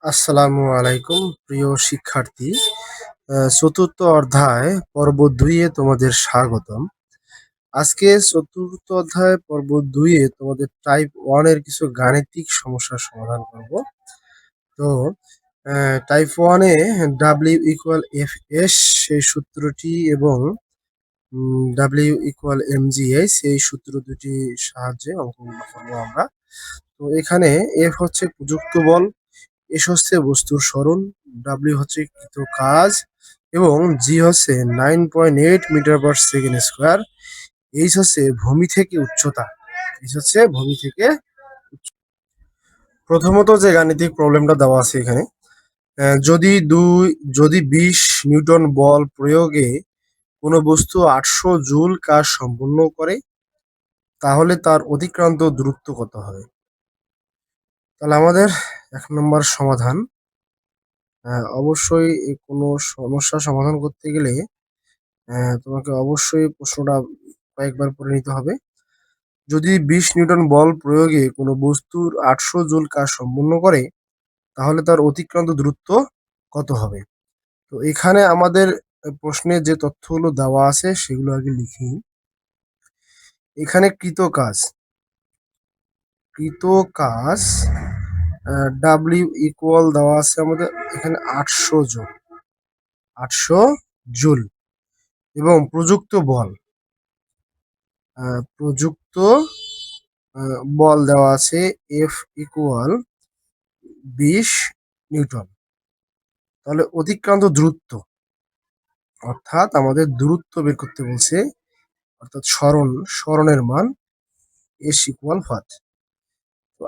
আসসালামু আলাইকুম প্রিয় শিক্ষার্থী। চতুর্থ অধ্যায় পর্ব 2-এ তোমাদের স্বাগতম। আজকে চতুর্থ অধ্যায় পর্ব 2-এ তোমাদের টাইপ 1 এর কিছু গাণিতিক সমস্যার সমাধান করব। তো টাইপ 1-এ ডাব্লিউ ইকুয়াল এফ এস সেই সূত্রটি এবং W equal M G H এই সূত্র দুটির সাহায্যে অঙ্কগুলো করবো আমরা। তো এখানে এফ হচ্ছে প্রযুক্ত বল, এস হচ্ছে বস্তুর সরণ, ডাব্লিউ হচ্ছে কৃত কাজ এবং জি হচ্ছে 9.8 meter per second square. H হচ্ছে ভূমি থেকে উচ্চতা। এইচ হচ্ছে ভূমি থেকে প্রথমত যে গাণিতিক প্রবলেমটা দেওয়া আছে এখানে, যদি 20 নিউটন বল প্রয়োগে কোনো বস্তু 800 জুল কাজ সম্পন্ন করে, তাহলে তার অতিক্রান্ত দূরত্ব কত হবে? তাহলে আমাদের 1 নম্বর সমাধান। অবশ্যই কোনো সমস্যা সমাধান করতে গেলে তোমাকে অবশ্যই প্রশ্নটা কয়েকবার পড়ে নিতে হবে। যদি 20 নিউটন বল প্রয়োগে কোনো বস্তুর 800 জুল কাজ সম্পন্ন করে, তাহলে তার অতিক্রান্ত দূরত্ব কত হবে? তো এখানে আমাদের প্রশ্নে যে তথ্যগুলো দেওয়া আছে সেগুলো আগে লিখি। এখানে কৃত কাজ ডাব্লিউ ইকুয়াল দেওয়া আছে আমাদের এখানে 800 জুল এবং প্রযুক্ত বল দেওয়া আছে এফ ইকুয়াল 20 নিউটন। তাহলে অতিক্রান্ত দূরত্ব অর্থাৎ আমাদের দূরত্ব বের করতে বলছে, অর্থাৎ সরণের মান এস ইকুয়াল হোয়াট? তো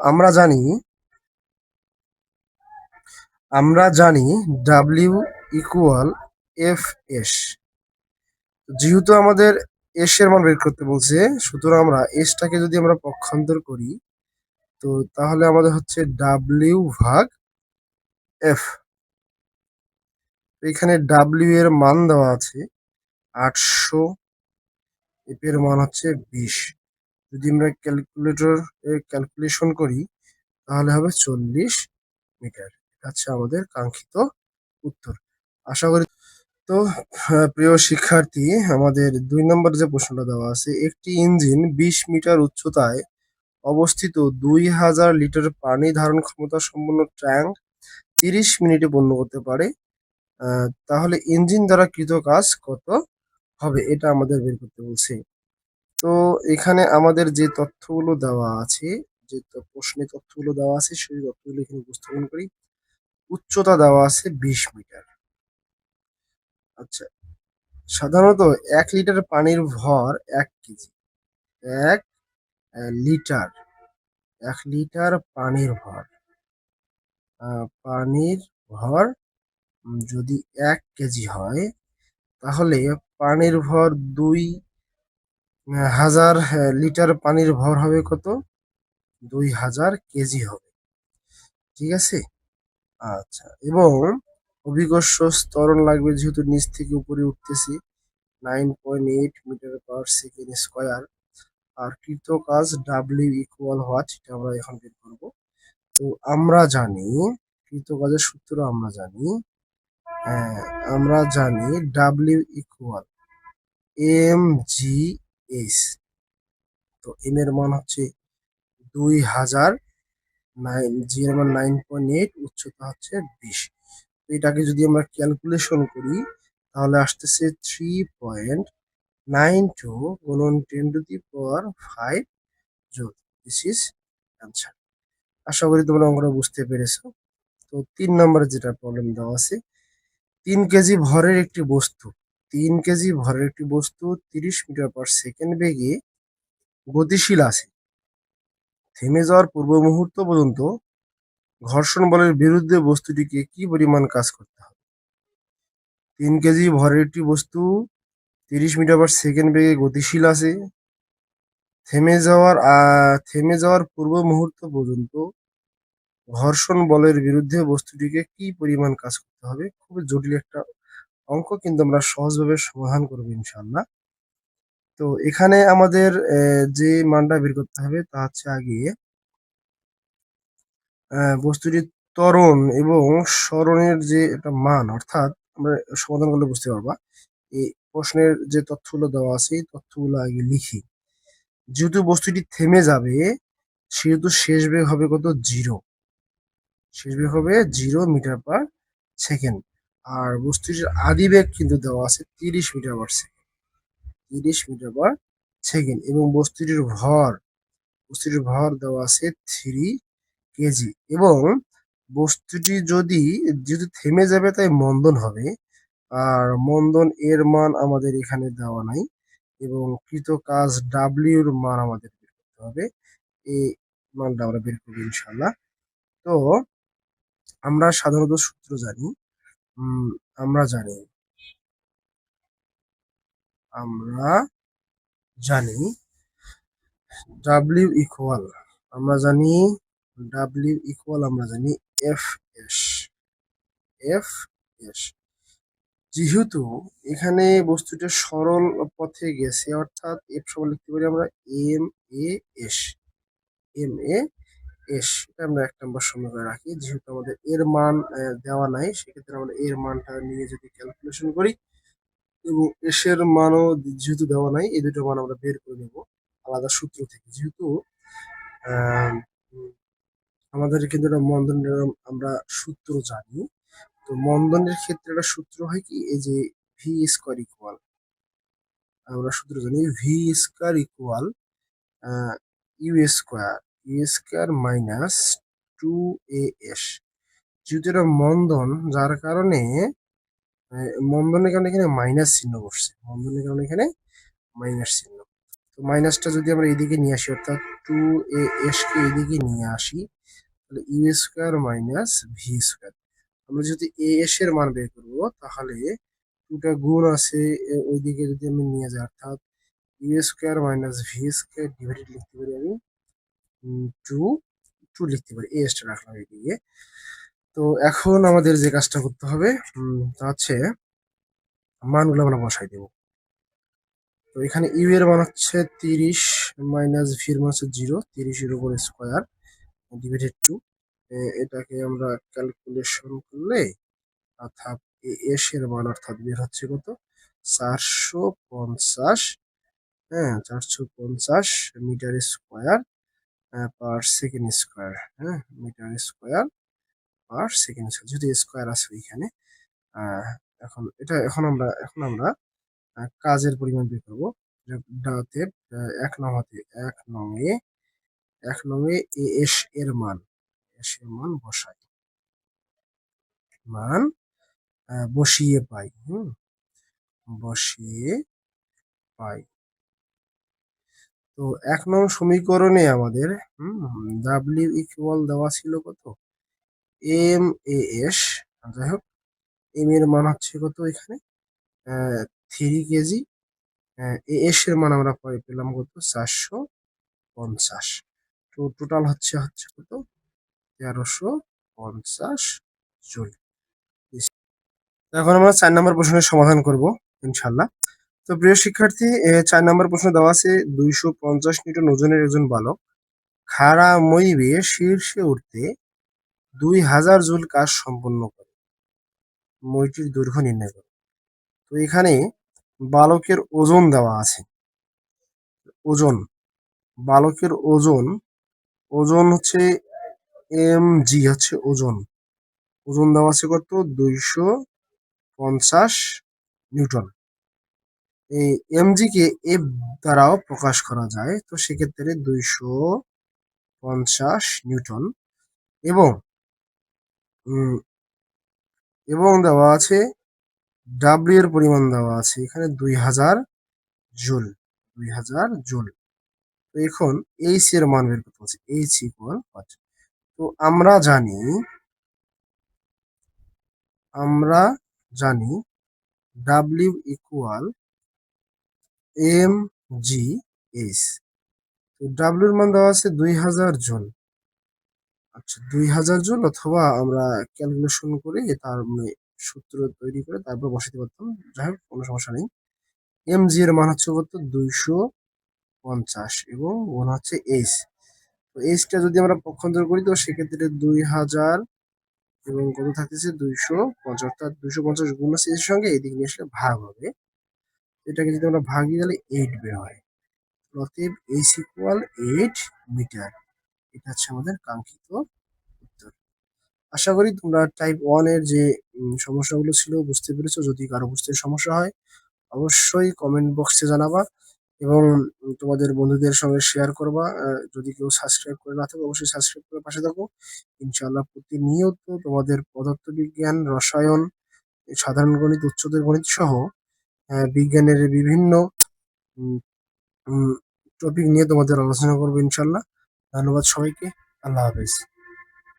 আমরা জানি ডাব্লিউ ইকুয়াল এফ এস। যেহেতু আমাদের এস এর মান বের করতে বলছে, সুতরাং আমরা এসটাকে যদি আমরা পক্ষান্তর করি, তো তাহলে আমাদের হচ্ছে ডাব্লিউ ভাগ এফ। এখানে ডাব্লিউ এর মান দেওয়া আছে 800, এফ এর মান হচ্ছে 20। যদি আমরা ক্যালকুলেশন করি তাহলে হবে 40 মিটার। এটা হচ্ছে আমাদের কাঙ্ক্ষিত উত্তর। আশা করি। তো প্রিয় শিক্ষার্থী, আমাদের 2 নম্বর যে প্রশ্নটা দেওয়া আছে, একটি ইঞ্জিন 20 মিটার উচ্চতায় অবস্থিত 2000 লিটার পানি ধারণ ক্ষমতা সম্পন্ন ট্যাঙ্ক 30 মিনিটে পূর্ণ করতে পারে। তাহলে ইঞ্জিন দ্বারা কৃত কাজ কত হবে? এটা আমাদের বের করতে বলছে। তো এখানে আমাদের যে তথ্যগুলো দেওয়া আছে, প্রশ্নে তথ্যগুলো দেওয়া আছে সেই তথ্যগুলো এখানে উপস্থাপন করি। উচ্চতা দেওয়া আছে 20 মিটার। আচ্ছা, সাধারণত 1 লিটার পানির ভর 1 কেজি। 1 লিটার 1 লিটার পানির ভর যদি 1 কেজি হয়, তাহলে পানির ভর 2000 লিটার পানির ভর হবে কত? 2000 কেজি হবে। ঠিক আছে? আচ্ছা, এবং অভিকর্ষ ত্বরণ লাগবে যেহেতু নিচ থেকে উপরে উঠতেছি, 9.8 মিটার পার সেকেন্ড স্কোয়ার। আর কৃত কাজ ডাব্লিউ ইকুয়াল হোয়াট, এটা আমরা এখন বের করবো। তো আমরা জানি কৃত কাজের সূত্র আমরা জানি W equal M G S. তো এম এর মান হচ্ছে 2000, জি এর মান 9.8, উচ্চতা হচ্ছে 20। এটাকে যদি আমরা ক্যালকুলেশন করি তাহলে আসতেছে 3.92 গুণন 10⁵ জুল। This is answer. আশা করি তোমরা অঙ্কটা বুঝতে পেরেছো। তো 3 নম্বরে যেটা প্রবলেম দেওয়া আছে, 3 কেজি ভরের একটি বস্তু 30 মিটার পার সেকেন্ড বেগে গতিশীল আছে। থেমে যাওয়ার পূর্ব মুহূর্ত পর্যন্ত ঘর্ষণ বলের বিরুদ্ধে বস্তুটিকে কি পরিমাণ কাজ করতে হবে? 3 কেজি ভরের একটি বস্তু 30 মিটার পার সেকেন্ড বেগে গতিশীল আছে। থেমে যাওয়ার পূর্ব মুহূর্ত পর্যন্ত ঘর্ষণ বলের বিরুদ্ধে বস্তুটিকে কি পরিমাণ কাজ করতে হবে? খুবই জটিল একটা অঙ্ক, কিন্তু আমরা সহজভাবে সমাধান করবো ইনশাল্লাহ। তো এখানে আমাদের যে মানটা বের করতে হবে তা হচ্ছে আগে বস্তুটি ত্বরণ এবং সরণের যে একটা মান, অর্থাৎ আমরা সমাধান করলে বুঝতে পারবা। এই প্রশ্নের যে তথ্যগুলো দেওয়া আছে এই তথ্যগুলো আগে লিখি। যেহেতু বস্তুটি থেমে যাবে সেহেতু শেষ বেগ হবে কত? 0। শেষ বেগ হবে 0 মিটার/সেকেন্ড। আর বস্তুটির আদি বেগ কিন্তু দেওয়া আছে 30 মিটার/সেকেন্ড। 30 মিটার/সেকেন্ড এবং বস্তুটির ভর দেওয়া আছে 3 কেজি। এবং বস্তুটি যেহেতু থেমে যাবে তাই মন্দন হবে। আর মন্দন এর মান আমাদের এখানে দেওয়া নাই এবং কৃত কাজ ডাব্লিউর মান আমাদের বের করতে হবে। এই মানটা আমরা বের করবো ইনশাল্লাহ। তো আমরা সাধারণত সূত্র জানি। উম, আমরা জানি আমরা জানি ডাব্লিউ ইকুয়াল আমরা জানি ডাব্লিউ ইকুয়াল আমরা জানি এফ এস। এফ এস যেহেতু এখানে বস্তুটা সরল পথে গেছে, অর্থাৎ এফ সমান লিখতে পারি আমরা M A S. M A S এটা আমরা 1 নম্বর সমীকরণে রাখি। যেহেতু আমাদের এর মান দেওয়া নাই সেক্ষেত্রে আমরা এর মানটা নিয়ে যদি ক্যালকুলেশন করি এবং এস এর মানও যেহেতু দেওয়া নাই, এই দুটো মান আমরা বের করে নেব আলাদা সূত্র থেকে। যেহেতু আহ, উম, আমাদের কিন্তু এটা মন্দনের আমরা সূত্র জানি। তো মন্দনের ক্ষেত্রে একটা সূত্র হয় কি, এই যে ভি স্কোয়ার ইকুয়াল, আমরা সূত্র জানি V square equal U square minus 2 AS। যেহেতু এটা মন্দন, যার কারণে মন্দনের কারণে এখানে মাইনাস চিহ্ন বসছে। মন্দনের কারণে এখানে মাইনাস চিহ্ন। তো মাইনাসটা যদি আমরা এদিকে নিয়ে আসি, অর্থাৎ 2 AS কে এদিকে নিয়ে আসি, তাহলে U square minus V square. আমরা যদি এস এর মান বের করবো তাহলে 2টা গুণ আছে ওইদিকে যদি আমি নিয়ে যাই, অর্থাৎ U square minus V square divided লিখতে পারি আমি 2 2 লিখতে পারি। এস টা রাখলাম এদিকে। তো এখন আমাদের যে কাজটা করতে হবে তা হচ্ছে মানগুলো আমরা বসাই দেবো। তো এখানে ইউ এর মান হচ্ছে 30 মাইনাস ভি এর মান হচ্ছে 0, 30-এর উপর স্কোয়ার ডিভাইডেড 2। এটাকে আমরা ক্যালকুলেশন করলে অর্থাৎ এস এর মান অর্থাৎ বের হচ্ছে কত? 450, হ্যাঁ 450 metre square per second square. হ্যাঁ, metre square per second square, যেহেতু স্কোয়ার আছে ওইখানে। আহ, এখন আমরা কাজের পরিমাণ বের করবো। ডাতে 1 নং এস এর মান মান বসিয়ে পাই। বসিয়ে পাই। তো 1 নং সমীকরণে আমাদের ডাব্লিউ ইকুয়াল দেওয়া ছিল কত? M A S. যাই হোক, এম এর মান হচ্ছে কত এখানে? 3 কেজি। এস এর মান আমরা পেলাম কত? 450। তো টোটাল হচ্ছে কত? 1350 জুল। এখন আমরা 4 নম্বর প্রশ্নের সমাধান করব ইনশাল্লাহ। তো প্রিয় শিক্ষার্থী, 4 নম্বর প্রশ্ন দেওয়া আছে 250 নিউটন ওজনের একজন বালক খাড়া মই বেয়ে শীর্ষে উঠতে 2000 জুল কাজ সম্পন্ন করে। মইটির দৈর্ঘ্য নির্ণয় করে। তো এখানে বালকের ওজন দেওয়া আছে। ওজন, বালকের ওজন, ওজন হচ্ছে জি হচ্ছে ওজন। ওজন দেওয়া আছে কত? 250 নিউটন। এই এমজি কে এফ দ্বারাও প্রকাশ করা যায়। তো সেক্ষেত্রে 250 নিউটন এবং উম, এবং দেওয়া আছে ডাব্লিউ এর পরিমাণ দেওয়া আছে এখানে 2000 জুল। 2000 জুল। তো এখন এইচ এর মান বের করতে হচ্ছে। এইচ ইকুয়াল কত? তো আমরা জানি W equal M G H. তো ডাব্লিউ এর মান দেওয়া আছে 2000 জুল। আচ্ছা, 2000 জুল, অথবা আমরা ক্যালকুলেশন করে তার সূত্র তৈরি করে তারপর বসাতে পারতাম। যাই হোক, কোনো সমস্যা নেই। এম জি এর মান হচ্ছে কত? 250 এবং ওয়ান হচ্ছে এইচ। তো এইচটা যদি আমরা পক্ষান্তর করি তো সেক্ষেত্রে 2000 এবং কত থাকতেছে 250, অর্থাৎ 250 গুণ আছে এর সঙ্গে, এদিকে নিয়ে আসলে ভাগ হবে। এটাকে যদি আমরা ভাগি তাহলে 8 বের হয়। অতএব h ইকুয়াল 8 মিটার। এটা হচ্ছে আমাদের কাঙ্ক্ষিত উত্তর। আশা করি তোমরা টাইপ 1 এর যে সমস্যাগুলো ছিল বুঝতে পেরেছো। যদি কারো বুঝতে সমস্যা হয় অবশ্যই কমেন্ট বক্সে জানাবা এবং তোমাদের বন্ধুদের সঙ্গে শেয়ার করবা। যদি কেউ সাবস্ক্রাইব করে না থাকে অবশ্যই সাবস্ক্রাইব করে পাশে থাকো। ইনশাআল্লাহ প্রতিনিয়ত তোমাদের পদার্থবিজ্ঞান, রসায়ন, সাধারণ গণিত, উচ্চতর গণিত সহ বিজ্ঞানের বিভিন্ন টপিক নিয়ে তোমাদের আলোচনা করবো ইনশাআল্লাহ। ধন্যবাদ সবাইকে। আল্লাহ হাফেজ।